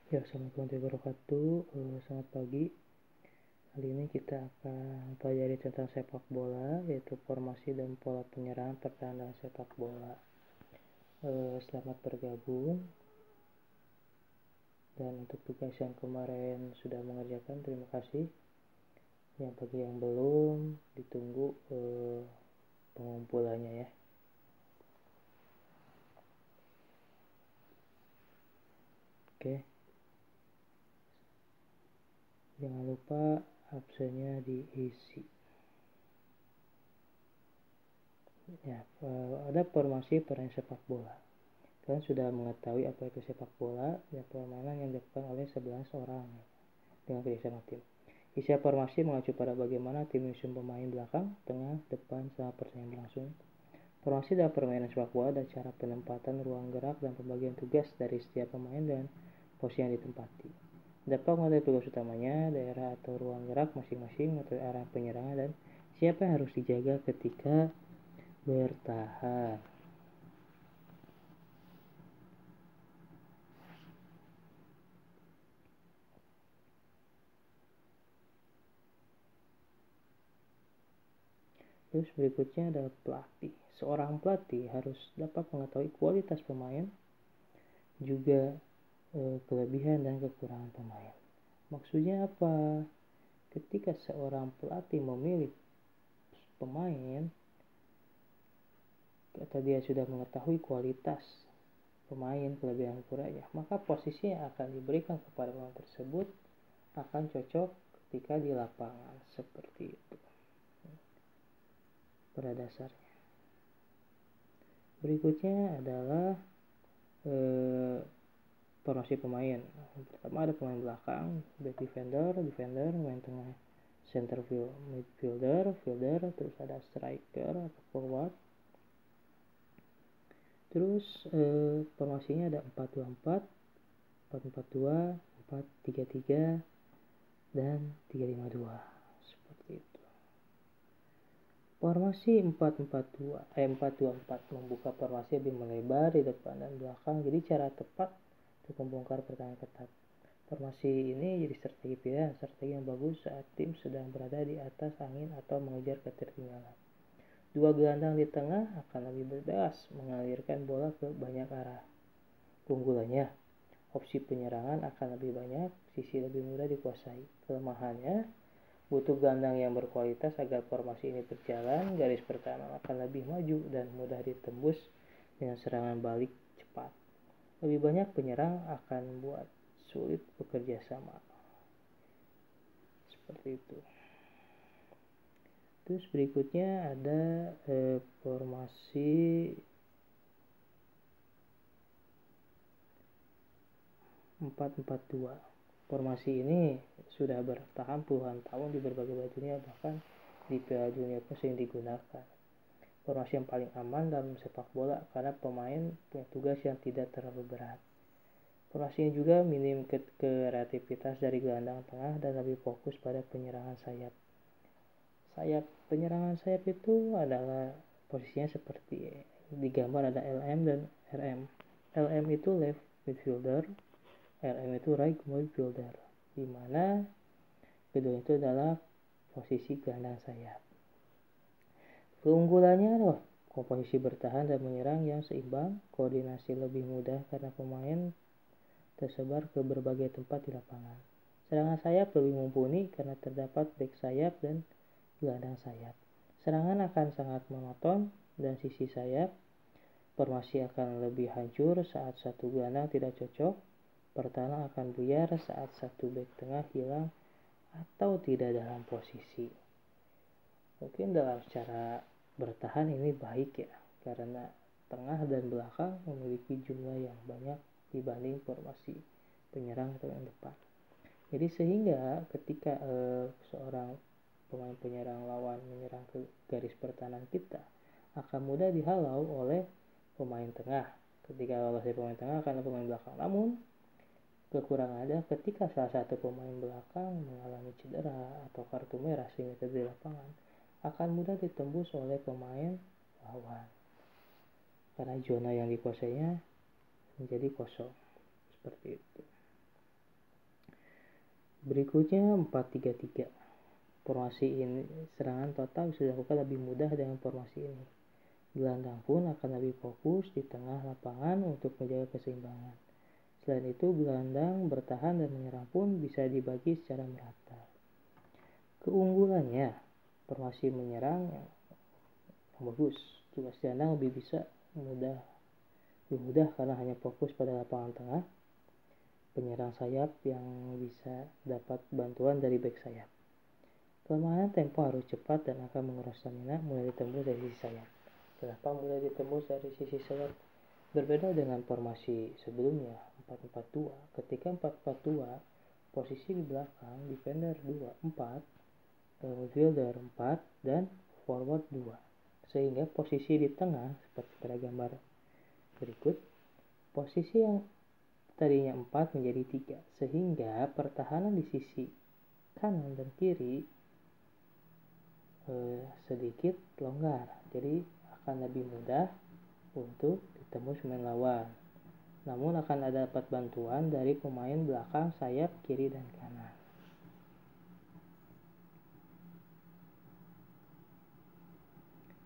Ya, assalamualaikum warahmatullahi wabarakatuh. Selamat pagi. Kali ini kita akan pelajari tentang sepak bola, yaitu formasi dan pola penyerang pertahanan sepak bola. Selamat bergabung. Dan untuk tugas yang kemarin sudah mengerjakan, terima kasih. Yang bagi yang belum, ditunggu pengumpulannya ya. Oke. Jangan lupa absennya diisi. Ya, ada formasi permainan sepak bola. Kalian sudah mengetahui apa itu sepak bola dan permainan yang dilakukan oleh 11 orang dengan kerjasama tim. Isi formasi mengacu pada bagaimana tim menyusun pemain belakang, tengah, depan selama pertandingan berlangsung. Formasi dalam permainan sepak bola ada cara penempatan ruang gerak dan pembagian tugas dari setiap pemain dan posisi yang ditempati. Dapat mengetahui tugas utamanya, daerah atau ruang gerak masing-masing, atau arah penyerangan, dan siapa yang harus dijaga ketika bertahan. Terus berikutnya adalah pelatih. Seorang pelatih harus dapat mengetahui kualitas pemain, juga kelebihan dan kekurangan pemain. Maksudnya apa? Ketika seorang pelatih memilih pemain, atau dia sudah mengetahui kualitas pemain, kelebihan kekurangannya, maka posisi yang akan diberikan kepada pemain tersebut akan cocok ketika di lapangan, seperti itu pada dasarnya. Berikutnya adalah formasi pemain. Pertama ada pemain belakang, back defender, pemain tengah, center midfielder, terus ada striker atau forward. Terus formasinya ada 4-2-4, 4-4-2, 4-3-3, dan 3-5-2. Seperti itu. Formasi 4-2-4 membuka formasi lebih melebar di depan dan belakang. Jadi cara tepat untuk membongkar pertahanan ketat. Formasi ini jadi strategi yang bagus saat tim sedang berada di atas angin atau mengejar ketertinggalan. Dua gelandang di tengah akan lebih bebas mengalirkan bola ke banyak arah. Keunggulannya, opsi penyerangan akan lebih banyak, sisi lebih mudah dikuasai. Kelemahannya, butuh gelandang yang berkualitas agar formasi ini berjalan. Garis pertahanan akan lebih maju dan mudah ditembus dengan serangan balik cepat. Lebih banyak penyerang akan membuat sulit bekerja sama. Seperti itu. Terus berikutnya ada formasi 4-4-2. Formasi ini sudah bertahan puluhan tahun di berbagai belahan dunia, bahkan di Piala Dunia pun sering digunakan. Formasi yang paling aman dalam sepak bola karena pemain punya tugas yang tidak terlalu berat. Formasinya juga minim kreativitas dari gelandang tengah dan lebih fokus pada penyerangan sayap. Penyerangan sayap itu adalah posisinya seperti di gambar ada LM dan RM. LM itu left midfielder, RM itu right midfielder, di mana kedua itu adalah posisi gelandang sayap. Keunggulannya adalah komposisi bertahan dan menyerang yang seimbang, koordinasi lebih mudah karena pemain tersebar ke berbagai tempat di lapangan. Serangan sayap lebih mumpuni karena terdapat back sayap dan gelandang sayap. Serangan akan sangat monoton dan sisi sayap. Formasi akan lebih hancur saat satu gelandang tidak cocok. Pertahanan akan buyar saat satu back tengah hilang atau tidak dalam posisi. Mungkin dalam cara bertahan ini baik ya, karena tengah dan belakang memiliki jumlah yang banyak dibanding formasi penyerang atau yang depan. Jadi sehingga ketika seorang pemain penyerang lawan menyerang ke garis pertahanan kita, akan mudah dihalau oleh pemain tengah. Ketika lolos dari pemain tengah akan pemain belakang. Namun kekurangan ada ketika salah satu pemain belakang mengalami cedera atau kartu merah sehingga terjadi di lapangan, akan mudah ditembus oleh pemain lawan karena zona yang dikuasainya menjadi kosong. Seperti itu. Berikutnya 4-3-3. Formasi ini serangan total bisa dilakukan lebih mudah dengan formasi ini. Gelandang pun akan lebih fokus di tengah lapangan untuk menjaga keseimbangan. Selain itu, gelandang bertahan dan menyerang pun bisa dibagi secara merata. Keunggulannya, formasi menyerang yang bagus. Tugas gelandang lebih mudah karena hanya fokus pada lapangan tengah. Penyerang sayap yang bisa dapat bantuan dari bek sayap. Kelemahan tempo harus cepat dan akan menguras stamina mulai ditembus dari sisi sayap. Kenapa mulai ditembus dari sisi sayap? Berbeda dengan formasi sebelumnya 4-4-2. Ketika 4-4-2, posisi di belakang defender 2, 4, midfielder 4 dan forward 2. Sehingga posisi di tengah seperti pada gambar berikut, posisi yang tadinya 4 menjadi 3, sehingga pertahanan di sisi kanan dan kiri sedikit longgar, jadi akan lebih mudah untuk ditembus pemain lawan. Namun akan ada dapat bantuan dari pemain belakang, sayap, kiri, dan kanan.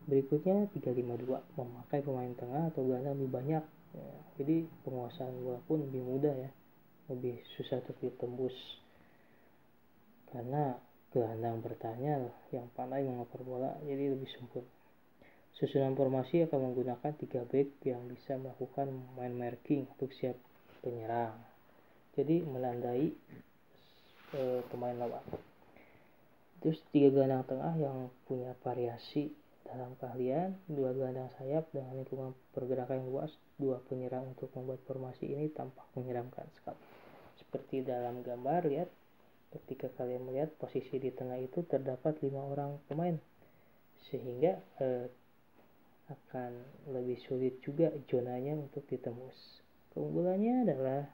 Berikutnya 3-5-2, memakai pemain tengah atau gelandang lebih banyak. Ya, jadi penguasaan bola pun lebih mudah ya, lebih susah untuk ditembus karena gelandang bertahannya yang pandai mengoper bola, jadi lebih sempurna. Susunan formasi akan menggunakan 3 back yang bisa melakukan man marking untuk siap penyerang, jadi menandai pemain lawan. Terus 3 gelandang tengah yang punya variasi dalam keahlian, 2 gelandang sayap dengan lingkungan pergerakan yang luas, 2 penyerang untuk membuat formasi ini tampak menyeramkan sekali. Seperti dalam gambar, lihat, ketika kalian melihat posisi di tengah itu terdapat 5 orang pemain, sehingga akan lebih sulit juga zonanya untuk ditembus. Keunggulannya adalah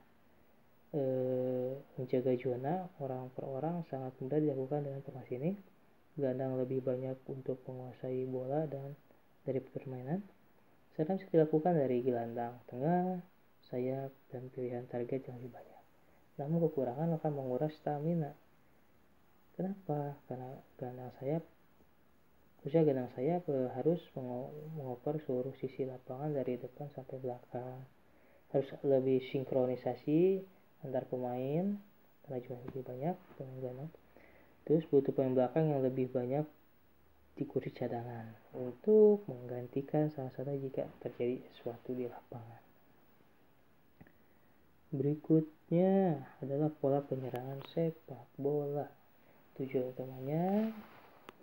menjaga zona orang per orang sangat mudah dilakukan dengan formasi ini. Gelandang lebih banyak untuk menguasai bola dan dari permainan. Serang bisa dilakukan dari gelandang tengah, sayap, dan pilihan target yang lebih banyak. Namun kekurangan akan menguras stamina. Kenapa? Karena gelandang sayap harus mengoper seluruh sisi lapangan dari depan sampai belakang. Harus lebih sinkronisasi antar pemain karena cuma lebih banyak pemain gelandang. Terus butuh pemain belakang yang lebih banyak di kursi cadangan untuk menggantikan salah satu jika terjadi sesuatu di lapangan. Berikutnya adalah pola penyerangan sepak bola. Tujuan utamanya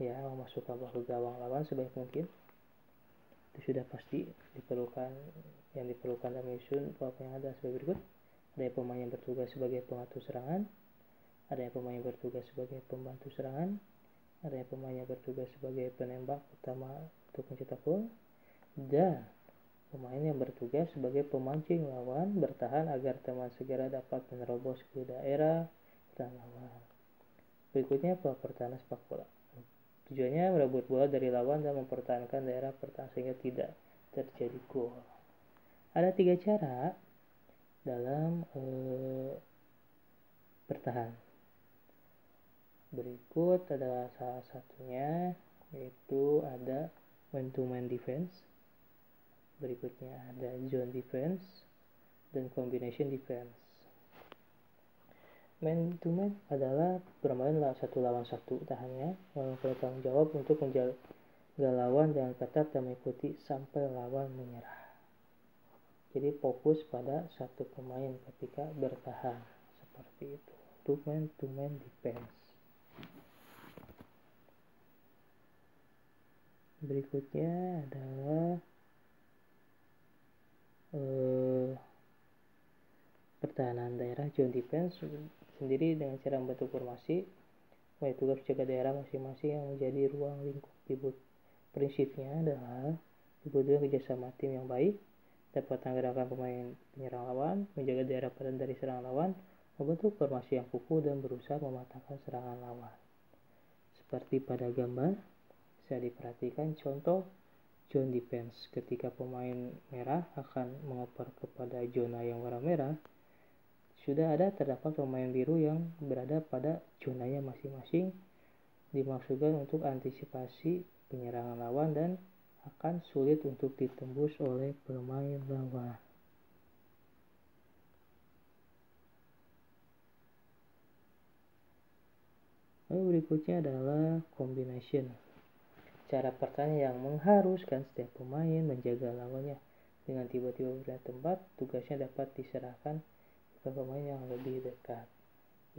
ya memasukkan bola ke gawang lawan sebanyak mungkin. Itu sudah pasti diperlukan dalam menyusun pola penyerangan sebagai berikut. Ada pemain yang bertugas sebagai pengatur serangan, ada pemain yang bertugas sebagai pembantu serangan, ada pemain yang bertugas sebagai penembak utama untuk mencetak gol, dan pemain yang bertugas sebagai pemancing lawan bertahan agar teman segera dapat menerobos ke daerah pertahanan lawan. Berikutnya pola pertahanan sepak bola. Tujuannya merebut bola dari lawan dan mempertahankan daerah pertahanan sehingga tidak terjadi gol. Ada 3 cara dalam bertahan. Berikut adalah salah satunya, yaitu ada man-to-man defense. Berikutnya ada zone defense dan combination defense. Man-to-man adalah bermain 1 lawan 1, tak hanya bertanggung jawab untuk menjaga lawan dengan ketat dan mengikuti sampai lawan menyerah. Jadi fokus pada satu pemain ketika bertahan, seperti itu. Itu man-to-man defense. Berikutnya adalah pertahanan daerah zone defense sendiri dengan cara membentuk formasi mulai tugas jaga daerah masing-masing yang menjadi ruang lingkup. Prinsipnya adalah dibutuhkan kerjasama tim yang baik, dapat gerakan pemain penyerang lawan, menjaga daerah padan dari serangan lawan, membentuk formasi yang kukuh dan berusaha mematahkan serangan lawan. Seperti pada gambar bisa diperhatikan contoh zone defense. Ketika pemain merah akan mengoper kepada zona yang warna merah, Sudah ada terdapat pemain biru yang berada pada zonanya masing-masing, dimaksudkan untuk antisipasi penyerangan lawan dan akan sulit untuk ditembus oleh pemain lawan. Lalu berikutnya adalah combination. Cara pertanyaan yang mengharuskan setiap pemain menjaga lawannya. Dengan tiba-tiba berpindah tempat, tugasnya dapat diserahkan ke pemain yang lebih dekat.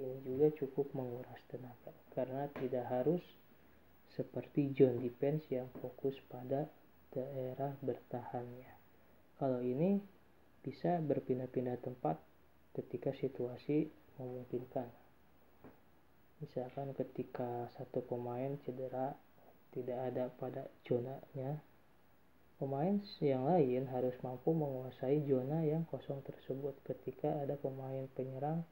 Ini juga cukup menguras tenaga, karena tidak harus seperti zone defense yang fokus pada daerah bertahannya. Kalau ini bisa berpindah-pindah tempat ketika situasi memungkinkan. Misalkan ketika satu pemain cedera, tidak ada pada zonanya, pemain yang lain harus mampu menguasai zona yang kosong tersebut ketika ada pemain penyerang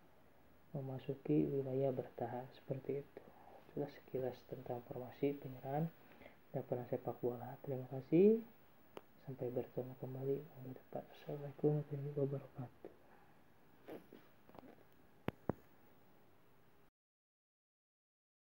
memasuki wilayah bertahan. Seperti itu. Itulah sekilas tentang formasi penyerang dan peran sepak bola. Terima kasih. Sampai bertemu kembali minggu depan. Assalamualaikum warahmatullahi wabarakatuh.